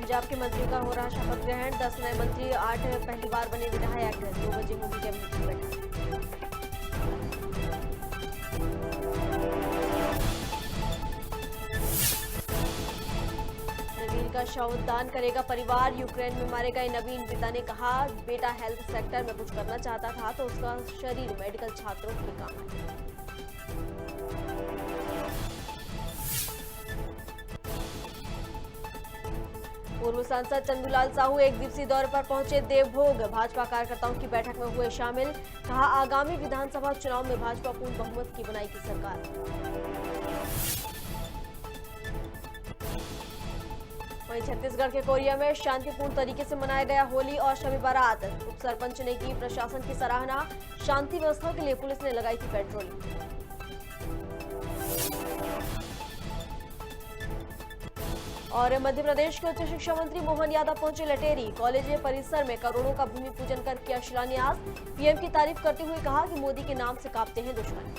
पंजाब के मंत्रियों का हो रहा शपथ ग्रहण। 10 नए मंत्री, 8 पहली बार बने विधायक। 2 बजे होगी कैबिनेट की बैठक। नवीन का शवदान करेगा परिवार। यूक्रेन में मारे गए नवीन पिता ने कहा, बेटा हेल्थ सेक्टर में कुछ करना चाहता था तो उसका शरीर मेडिकल छात्रों के काम आया। पूर्व सांसद चंदूलाल साहू एक दिवसीय दौरे पर पहुंचे देवभोग। भाजपा कार्यकर्ताओं की बैठक में हुए शामिल। कहा, आगामी विधानसभा चुनाव में भाजपा पूर्ण बहुमत की बनाएगी सरकार। वहीं छत्तीसगढ़ के कोरिया में शांतिपूर्ण तरीके से मनाया गया होली और शब बारात। उप सरपंच ने की प्रशासन की सराहना। शांति व्यवस्था के लिए पुलिस ने लगाई थी पेट्रोलिंग। और मध्य प्रदेश के उच्च शिक्षा मंत्री मोहन यादव पहुंचे लटेरी। कॉलेज परिसर में करोड़ों का भूमि पूजन कर किया शिलान्यास। पीएम की तारीफ करते हुए कहा कि मोदी के नाम से कांपते हैं दुश्मन।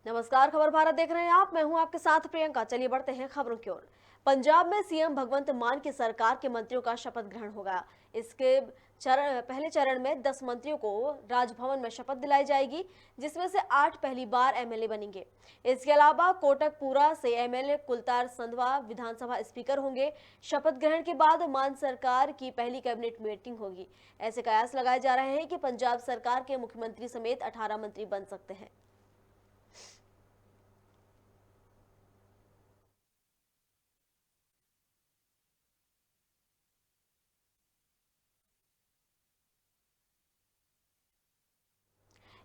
नमस्कार, खबर भारत देख रहे हैं आप। मैं हूं आपके साथ प्रियंका। चलिए बढ़ते हैं खबरों की ओर। पंजाब में सीएम भगवंत मान की सरकार के मंत्रियों का शपथ ग्रहण होगा। इसके पहले चरण में 10 मंत्रियों को राजभवन में शपथ दिलाई जाएगी, जिसमें से 8 पहली बार एमएलए बनेंगे। इसके अलावा कोटकपुरा से एमएलए कुलतार संधवा विधानसभा स्पीकर होंगे। शपथ ग्रहण के बाद मान सरकार की पहली कैबिनेट मीटिंग होगी। ऐसे कयास लगाए जा रहे हैं कि पंजाब सरकार के मुख्यमंत्री समेत 18 मंत्री बन सकते हैं।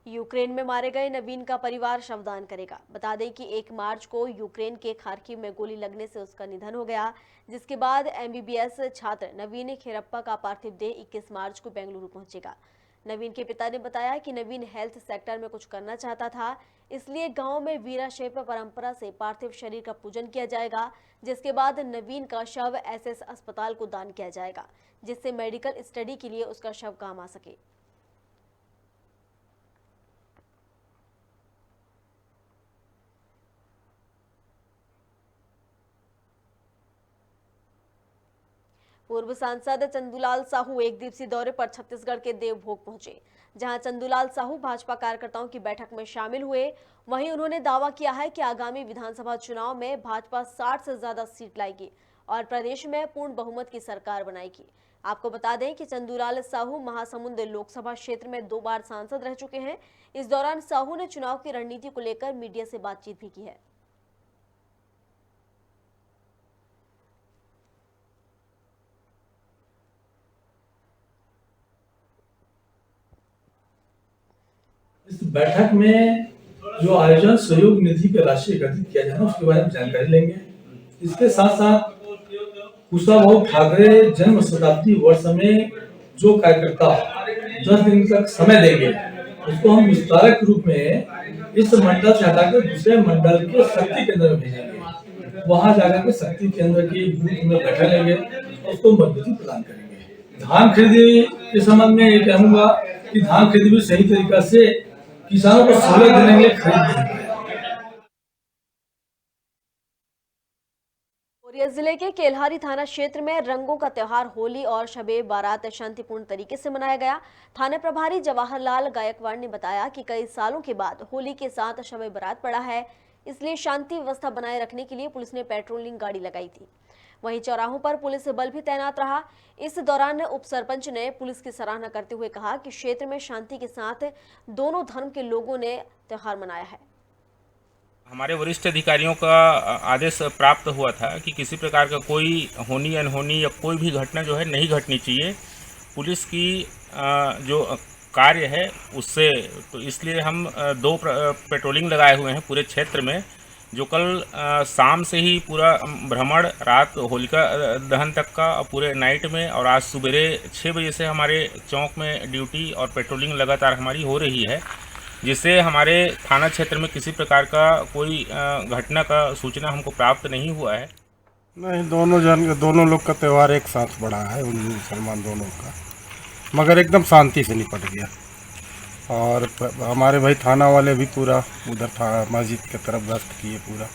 यूक्रेन में मारे गए नवीन का परिवार शवदान करेगा। बता दें कि 1 मार्च को यूक्रेन के खार्किव में गोली लगने से उसका निधन हो गया, जिसके बाद एमबीबीएस छात्र नवीन खेरप्पा का पार्थिव देह 21 मार्च को बेंगलुरु पहुंचेगा। नवीन के पिता ने बताया कि नवीन हेल्थ सेक्टर में कुछ करना चाहता था, इसलिए गांव में वीराशैव परंपरा से पार्थिव शरीर का पूजन किया जाएगा, जिसके बाद नवीन का शव एसएस अस्पताल को दान किया जाएगा, जिससे मेडिकल स्टडी के लिए उसका शव काम आ सके। पूर्व सांसद चंदूलाल साहू एक दिवसीय दौरे पर छत्तीसगढ़ के देवभोग पहुंचे, जहां चंदूलाल साहू भाजपा कार्यकर्ताओं की बैठक में शामिल हुए। वहीं उन्होंने दावा किया है कि आगामी विधानसभा चुनाव में भाजपा 60 से ज्यादा सीट लाएगी और प्रदेश में पूर्ण बहुमत की सरकार बनाएगी। आपको बता दें कि चंदूलाल साहू महासमुंद लोकसभा क्षेत्र में 2 बार सांसद रह चुके हैं। इस दौरान साहू ने चुनाव की रणनीति को लेकर मीडिया से बातचीत भी की है। इस बैठक में जो आयोजन सहयोग निधि की राशि एकत्रित किया जाए उसके बारे में जानकारी लेंगे। इसके साथ साथ कुशाभाऊ ठाकरे जन्म शताब्दी वर्ष में जो कार्यकर्ता 10 दिन तक समय देंगे, उसको हम विस्तारक रूप में इस मंडल से हटाकर दूसरे मंडल के शक्ति केंद्र में भेजेंगे। वहां जाकर के शक्ति केंद्र की बूथ में बैठा लेंगे, उसको मजबूती प्रदान करेंगे। धान खरीदी के संबंध में ये कहूंगा कि धान खरीदी भी सही तरीका से किसानों को सहूलियत देने के लिए खरीद। कोरिया जिले के केल्हारी थाना क्षेत्र में रंगों का त्योहार होली और शबे बारात शांतिपूर्ण तरीके से मनाया गया। थाना प्रभारी जवाहरलाल गायकवाड़ ने बताया कि कई सालों के बाद होली के साथ शबे बारात पड़ा है, इसलिए शांति व्यवस्था बनाए रखने के लिए पुलिस ने पेट्रोलिंग गाड़ी लगाई थी। वहीं चौराहों पर पुलिस बल भी तैनात रहा। इस दौरान उप सरपंच ने पुलिस की सराहना करते हुए कहा कि क्षेत्र में शांति के साथ दोनों धर्म के लोगों ने त्योहार मनाया है। हमारे वरिष्ठ अधिकारियों का आदेश प्राप्त हुआ था कि किसी प्रकार का कोई होनी अनहोनी या कोई भी घटना जो है नहीं घटनी चाहिए पुलिस की जो कार्य है उससे। तो इसलिए हम 2 पेट्रोलिंग लगाए हुए हैं पूरे क्षेत्र में, जो कल शाम से ही पूरा भ्रमण, रात होलिका दहन तक का पूरे नाइट में, और आज सुबह 6 बजे से हमारे चौक में ड्यूटी और पेट्रोलिंग लगातार हमारी हो रही है, जिससे हमारे थाना क्षेत्र में किसी प्रकार का कोई घटना का सूचना हमको प्राप्त नहीं हुआ है। नहीं, दोनों लोग का त्यौहार एक साथ बढ़ा है, हिंदू मुसलमान दोनों का, मगर एकदम शांति से निपट गया। और हमारे भाई थाना वाले भी पूरा उधर था मस्जिद की तरफ गश्त किए पूरा।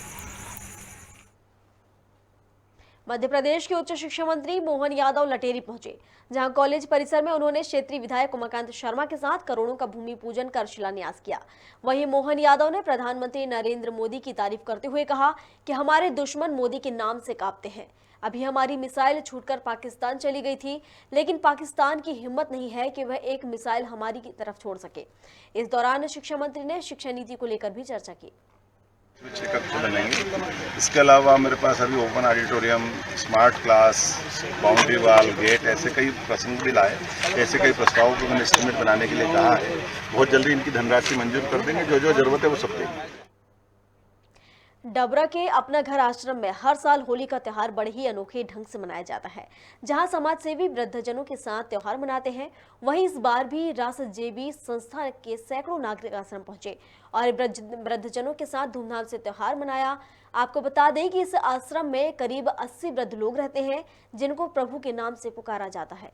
मध्य प्रदेश के उच्च शिक्षा मंत्री मोहन यादव लटेरी पहुंचे, जहां कॉलेज परिसर में उन्होंने क्षेत्रीय विधायक उमाकांत शर्मा के साथ करोड़ों का भूमि पूजन कर शिलान्यास किया। वहीं मोहन यादव ने प्रधानमंत्री नरेंद्र मोदी की तारीफ करते हुए कहा कि हमारे दुश्मन मोदी के नाम से कांपते हैं। अभी हमारी मिसाइल छूटकर पाकिस्तान चली गई थी, लेकिन पाकिस्तान की हिम्मत नहीं है कि वह एक मिसाइल हमारी की तरफ छोड़ सके। इस दौरान शिक्षा मंत्री ने शिक्षा नीति को लेकर भी चर्चा की। 6 कक्ष बनेंगे। इसके अलावा मेरे पास अभी open auditorium, smart class, boundary wall, gate, ऐसे कई प्रसंग भी लाए। ऐसे कई प्रस्तावों को मैंने एस्टीमेट बनाने के लिए कहा है। बहुत जल्दी इनकी धनराशि मंजूर कर देंगे। जो जो जरूरत है वो सब देंगे। डबरा के अपना घर आश्रम में हर साल होली का त्योहार बड़े ही अनोखे ढंग से मनाया जाता है, जहां समाजसेवी वृद्धजनों के साथ त्योहार मनाते हैं। वहीं इस बार भी रास जेबी संस्था के सैकड़ों नागरिक आश्रम पहुंचे और वृद्धजनों के साथ धूमधाम से त्योहार मनाया। आपको बता दें कि इस आश्रम में करीब 80 वृद्ध लोग रहते हैं, जिनको प्रभु के नाम से पुकारा जाता है।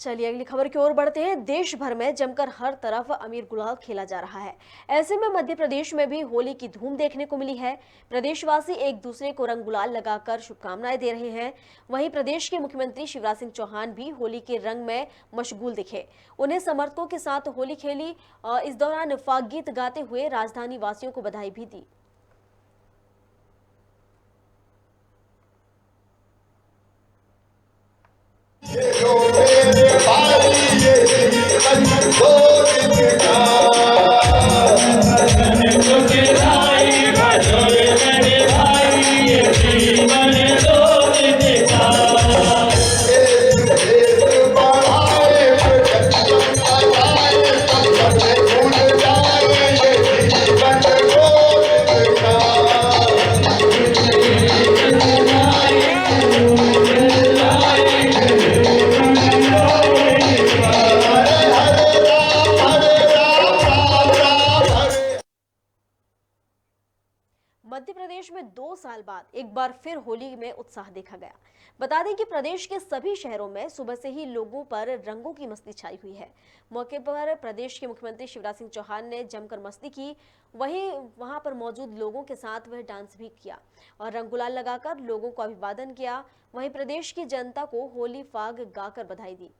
चलिए अगली खबर की ओर बढ़ते हैं। देश भर में जमकर हर तरफ अबीर गुलाल खेला जा रहा है। ऐसे में मध्य प्रदेश में भी होली की धूम देखने को मिली है। प्रदेशवासी एक दूसरे को रंग गुलाल लगाकर शुभकामनाएं दे रहे हैं। वहीं प्रदेश के मुख्यमंत्री शिवराज सिंह चौहान भी होली के रंग में मशगूल दिखे। उन्हें समर्थकों के साथ होली खेली। इस दौरान फाग गीत गाते हुए राजधानी वासियों को बधाई भी दी। मध्य प्रदेश में 2 साल बाद एक बार फिर होली में उत्साह देखा गया। बता दें कि प्रदेश के सभी शहरों में सुबह से ही लोगों पर रंगों की मस्ती छाई हुई है। मौके पर प्रदेश के मुख्यमंत्री शिवराज सिंह चौहान ने जमकर मस्ती की। वहीं वहां पर मौजूद लोगों के साथ वह डांस भी किया और रंग गुलाल लगाकर लोगों को अभिवादन किया। वहीं प्रदेश की जनता को होली फाग गाकर बधाई दी।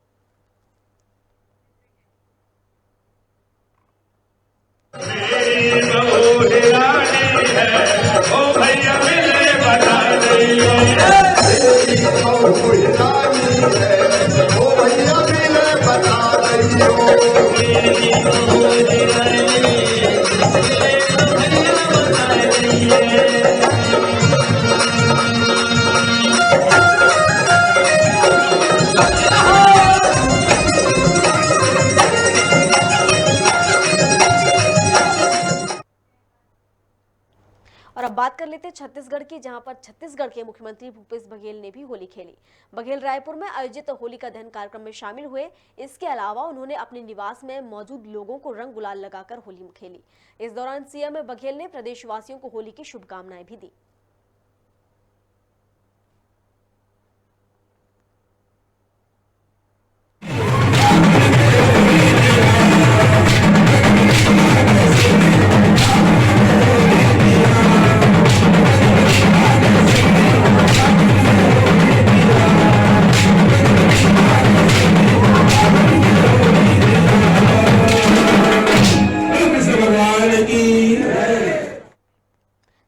और अब बात कर लेते हैं छत्तीसगढ़ की, जहां पर छत्तीसगढ़ के मुख्यमंत्री भूपेश बघेल ने भी होली खेली। बघेल रायपुर में आयोजित होलिका दहन कार्यक्रम में शामिल हुए। इसके अलावा उन्होंने अपने निवास में मौजूद लोगों को रंग गुलाल लगाकर होली खेली। इस दौरान सीएम बघेल ने प्रदेशवासियों को होली की शुभकामनाएं भी दी।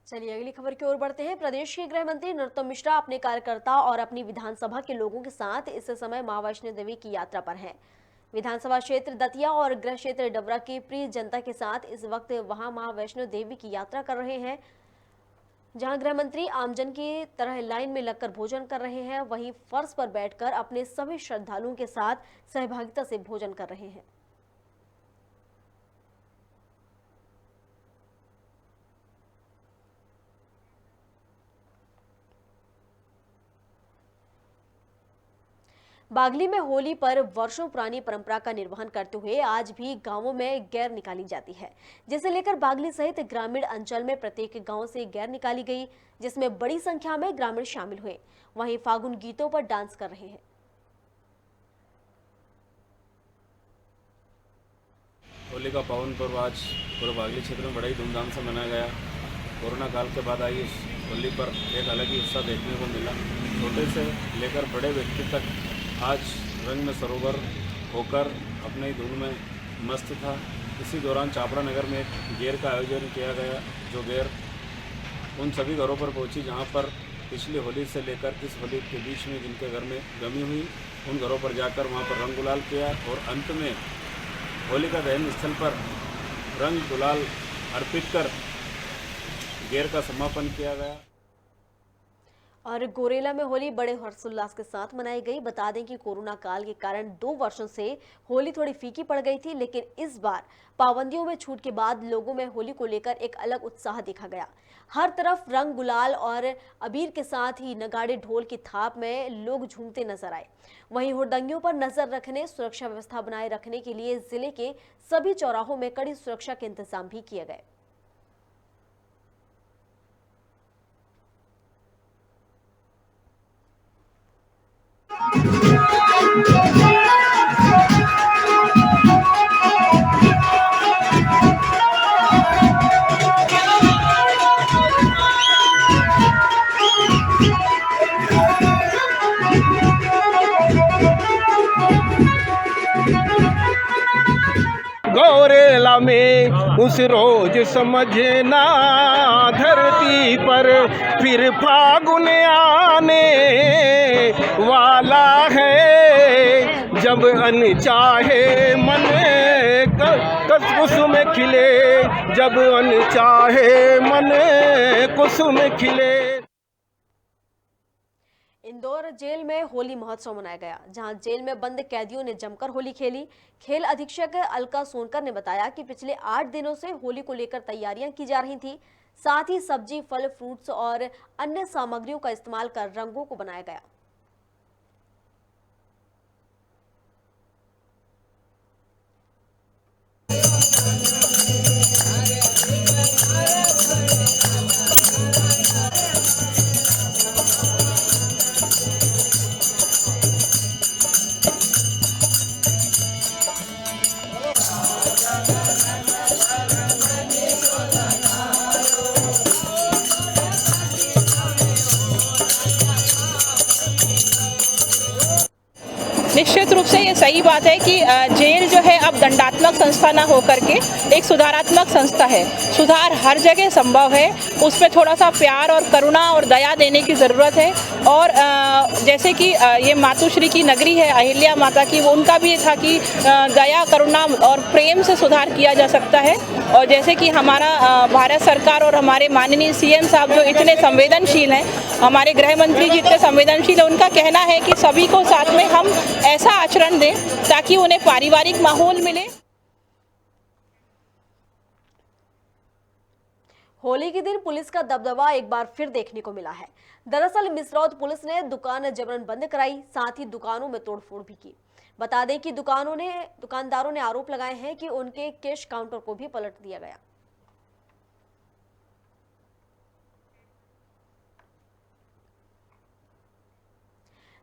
चलिए अगली खबर की ओर बढ़ते हैं। प्रदेश के गृह मंत्री नरोत्तम मिश्रा अपने कार्यकर्ता और अपनी विधानसभा के लोगों के साथ इस समय मां वैष्णो देवी की यात्रा पर हैं। विधानसभा क्षेत्र दतिया और गृह क्षेत्र डबरा की प्रिय जनता के साथ इस वक्त वहां मां वैष्णो देवी की यात्रा कर रहे हैं, जहां गृह मंत्री आमजन की तरह लाइन में लगकर भोजन कर रहे हैं। वहीं फर्श पर बैठकर अपने सभी श्रद्धालुओं के साथ सहभागिता से भोजन कर रहे हैं। बागली में होली पर वर्षों पुरानी परंपरा का निर्वहन करते हुए आज भी गांवों में गैर निकाली जाती है, जिसे लेकर बागली सहित ग्रामीण अंचल में प्रत्येक गांव से गैर निकाली गई, जिसमें बड़ी संख्या में ग्रामीण शामिल हुए। वहीं फागुन गीतों पर डांस कर रहे हैं। होली का पावन पर्व आज पूरे बागली क्षेत्र में बड़ा ही धूमधाम से मनाया गया। कोरोना काल के बाद आई इस होली पर एक अलग ही उत्साह देखने को मिला। छोटे से लेकर बड़े व्यक्ति तक आज रंग में सरोवर होकर अपने ही धुन में मस्त था। इसी दौरान चापड़ा नगर में एक गेर का आयोजन किया गया, जो गेर उन सभी घरों पर पहुंची जहां पर पिछली होली से लेकर इस होली के बीच में जिनके घर में गमी हुई, उन घरों पर जाकर वहां पर रंग गुलाल किया और अंत में होलिका दहन स्थल पर रंग गुलाल अर्पित कर गेर का समापन किया गया। और गोरेला में होली बड़े हर्षोल्लास के साथ मनाई गई। बता दें कि कोरोना काल के कारण 2 वर्षों से होली थोड़ी फीकी पड़ गई थी, लेकिन इस बार पाबंदियों में छूट के बाद लोगों में होली को लेकर एक अलग उत्साह देखा गया। हर तरफ रंग गुलाल और अबीर के साथ ही नगाड़े ढोल की थाप में लोग झूमते नजर आए। वहीं हुड़दंगियों पर नजर रखने, सुरक्षा व्यवस्था बनाए रखने के लिए जिले के सभी चौराहों में कड़ी सुरक्षा के इंतजाम भी किए गए। गोरेला में उस रोज समझना धरती पर फिर फागुन आने वाला है, जब अनचाहे मन कुसुम खिले, जब अनचाहे मन कुसुम खिले। इंदौर जेल में होली महोत्सव मनाया गया, जहां जेल में बंद कैदियों ने जमकर होली खेली। खेल अधीक्षक अलका सोनकर ने बताया कि पिछले 8 दिनों से होली को लेकर तैयारियां की जा रही थी। साथ ही सब्जी, फल, फ्रूट्स और अन्य सामग्रियों का इस्तेमाल कर रंगों को बनाया गया। निश्चित रूप से ये सही बात है कि जेल जो है अब दंडात्मक संस्था न होकर के एक सुधारात्मक संस्था है। सुधार हर जगह संभव है, उस पर थोड़ा सा प्यार और करुणा और दया देने की ज़रूरत है। और जैसे कि ये मातुश्री की नगरी है अहिल्या माता की, वो उनका भी ये था कि दया, करुणा और प्रेम से सुधार किया जा सकता है। और जैसे कि हमारा भारत सरकार और हमारे माननीय सीएम साहब जो इतने संवेदनशील हैं, हमारे गृह मंत्री जी इतने संवेदनशील हैं, उनका कहना है कि सभी को साथ में हम ऐसा आचरण दें ताकि उन्हें पारिवारिक माहौल मिले। होली के दिन पुलिस का दबदबा एक बार फिर देखने को मिला है। दरअसल मिसरौद पुलिस ने दुकान जबरन बंद कराई, साथ ही दुकानों में तोड़फोड़ भी की। बता दें कि दुकानदारों ने आरोप लगाए हैं कि उनके कैश काउंटर को भी पलट दिया गया।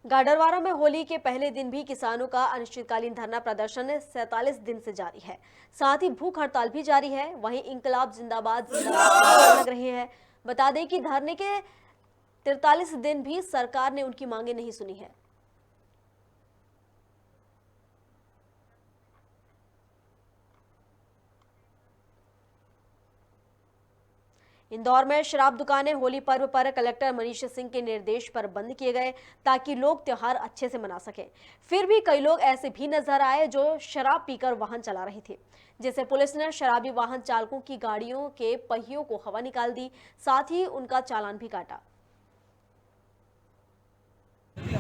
गाडरवारा में होली के पहले दिन भी किसानों का अनिश्चितकालीन धरना प्रदर्शन 47 दिन से जारी है। साथ ही भूख हड़ताल भी जारी है। वहीं इंकलाब जिंदाबाद लग रहे हैं। बता दें कि धरने के 43 दिन भी सरकार ने उनकी मांगे नहीं सुनी है। इंदौर में शराब दुकानें होली पर्व पर कलेक्टर मनीष सिंह के निर्देश पर बंद किए गए ताकि लोग त्योहार अच्छे से मना सकें। फिर भी कई लोग ऐसे भी नजर आए जो शराब पीकर वाहन चला रहे थे, जिसे पुलिस ने शराबी वाहन चालकों की गाड़ियों के पहियों को हवा निकाल दी, साथ ही उनका चालान भी काटा।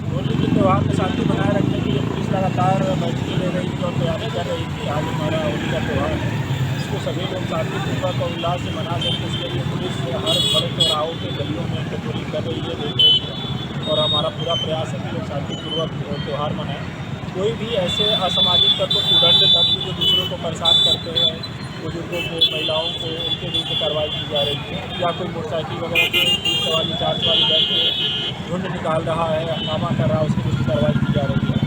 होली के त्यौहार को शांति बनाए रखने के लिए पुलिस लगातार बैठकें ले रही थी और तैयारी कर रही थी। आज हमारा होली का त्यौहार है, इसको सभी लोग शांतिपूर्वक और उल्लास से मना सकें, इसके लिए पुलिस हर बड़े चौराहों के गलियों में पेट्रोलिंग कर रही है, देख रही है। और हमारा पूरा पूरा प्रयास है कि लोग शांतिपूर्वक त्यौहार मनाएं। कोई भी ऐसे असामाजिक तत्व, उदंड तत्व जो दूसरों को परेशान करते हैं, बुजुर्गों को, महिलाओं को, उनके विरुद्ध कार्रवाई की जा रही है, या कोई मोटरसाइकिल वगैरह से 3 सवारी 4 सवारी बैठ के झुंड निकाल रहा है, हंगामा कर रहा है, उसके विरुद्ध कार्रवाई की जा रही है।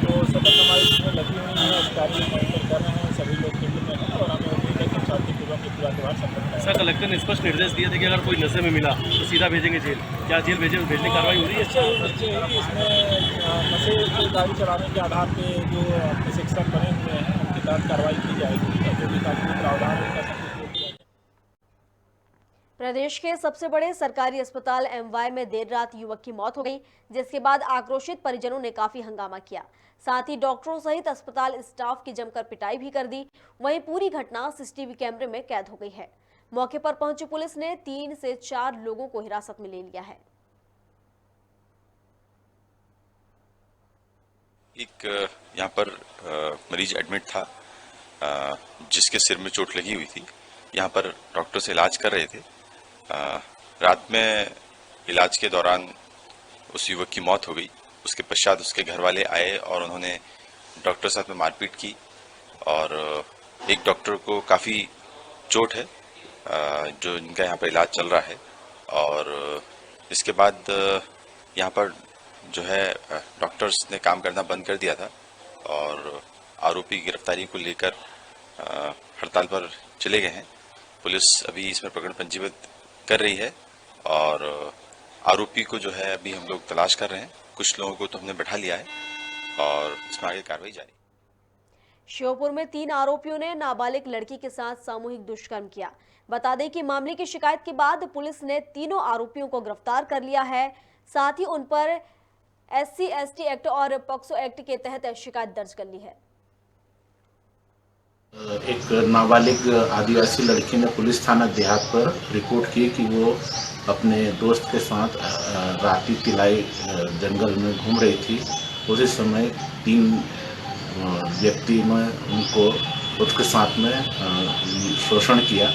तो सतत हमारी टीमें लगी हुई हैं, अधिकारी मॉनिटर कर रहे हैं, सभी लोग फील्ड में हैं और हमें उम्मीद है कि शांतिपूर्वक ये पूरा त्यौहार संपन्न करेंगे। सर, कलेक्टर ने स्पष्ट निर्देश दिए थे कि अगर कोई नशे में मिला तो सीधा भेजेंगे जेल। क्या जेल भेजने की कार्रवाई हो रही है? निश्चय ही इसमें नशे की गाड़ी चलाने के आधार पे जो अपने शिक्षक बने हुए हैं उनके तहत कार्रवाई की जाएगी और जो भी कानूनी प्रावधान है उनका सब कुछ किया जाएगा। प्रदेश के सबसे बड़े सरकारी अस्पताल एमवाई में देर रात युवक की मौत हो गई, जिसके बाद आक्रोशित परिजनों ने काफी हंगामा किया। साथ ही डॉक्टरों सहित अस्पताल स्टाफ की जमकर पिटाई भी कर दी। वहीं पूरी घटना सीसीटीवी कैमरे में कैद हो गई है। मौके पर पहुंची पुलिस ने 3 से 4 लोगों को हिरासत में ले लिया है। एक यहाँ पर मरीज एडमिट था जिसके सिर में चोट लगी हुई थी। यहाँ पर डॉक्टर से इलाज कर रहे थे। रात में इलाज के दौरान उस युवक की मौत हो गई। उसके पश्चात उसके घर वाले आए और उन्होंने डॉक्टर साथ में मारपीट की और एक डॉक्टर को काफ़ी चोट है जो इनका यहाँ पर इलाज चल रहा है। और इसके बाद यहाँ पर जो है डॉक्टर्स ने काम करना बंद कर दिया था और आरोपी की गिरफ्तारी को लेकर हड़ताल पर चले गए हैं। पुलिस अभी इसमें प्रकरण पंजीबद्ध कर रही है और आरोपी को जो है अभी हम लोग तलाश कर रहे हैं। कुछ लोगों को तो हमने बैठा लिया है और इसमें आगे कार्रवाई जारी। श्योपुर में 3 आरोपियों ने नाबालिग लड़की के साथ सामूहिक दुष्कर्म किया। बता दें कि मामले की शिकायत के बाद पुलिस ने तीनों आरोपियों को गिरफ्तार कर लिया है। साथ ही उन पर SC/ST एक्ट और पॉक्सो एक्ट के तहत शिकायत दर्ज कर ली है। एक नाबालिग आदिवासी लड़की ने पुलिस थाना देहात पर रिपोर्ट की कि वो अपने दोस्त के साथ राती तिलाई जंगल में घूम रही थी। उसी समय 3 व्यक्ति ने उनको उसके साथ में शोषण किया।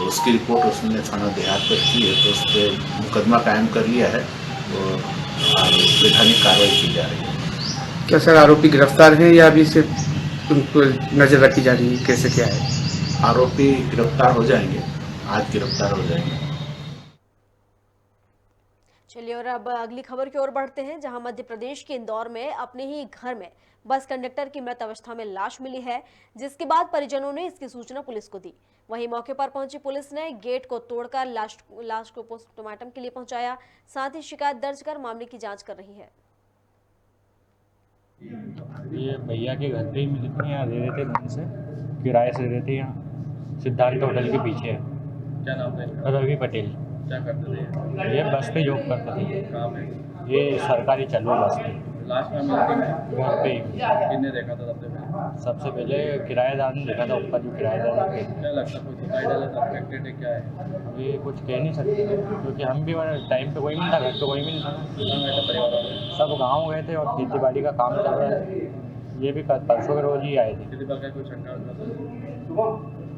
उसकी रिपोर्ट उसने थाना देहात पर की है, तो उस पर मुकदमा कायम कर लिया है और वैधानिक कार्रवाई की जा रही है। क्या सर आरोपी गिरफ्तार है या अभी सिर्फ उनको नजर रखी जा रही है? कैसे क्या है? आरोपी गिरफ्तार हो जाएंगे, आज गिरफ्तार हो जाएंगे। चलिए और अब अगली खबर की ओर बढ़ते हैं, जहां मध्य प्रदेश के इंदौर में अपने ही घर में बस कंडक्टर की मृत अवस्था में लाश मिली है, जिसके बाद परिजनों ने इसकी सूचना पुलिस को दी। वहीं मौके पर पहुंची पुलिस ने गेट को तोड़कर लाश को पोस्टमार्टम के लिए पहुंचाया। साथ ही शिकायत दर्ज कर मामले की जांच कर रही है। ये भैया के घर पे ही मिले थे, यहाँ रह रहे थे, घर से किराए से रह रहे थे, यहाँ सिद्धांत होटल के पीछे है। क्या नाम है? रवि पटेल। क्या करते थे? ये बस पे जॉब करते थे। कहाँ पे? ये सरकारी चालू बस पे। लास्ट में मिलती घर पे ही। किसने देखा था सबसे पहले? सबसे पहले किराएदार ने देखा था, ऊपर जो किराएदार थे। क्या लगता है कोई दिखाई डाला था? अफेक्टेड है क्या है? ये कुछ कह नहीं सकते क्योंकि हम भी टाइम पे कोई नहीं था, घर पे कोई भी नहीं था। सब गाँव गए थे और खेती बाड़ी का काम चल रहा है। ये भी परसों के रोज ही आए थे। किसी प्रकार कोई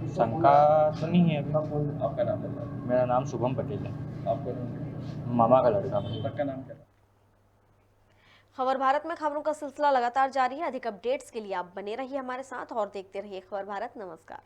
शंका तो नहीं है अभी। आपका नाम बताओ। मेरा नाम शुभम पटेल है। आपका नाम? मामा का लड़का। सबका नाम क्या? खबर भारत में खबरों का सिलसिला लगातार जारी है। अधिक अपडेट्स के लिए आप बने रहिए हमारे साथ और देखते रहिए खबर भारत। नमस्कार।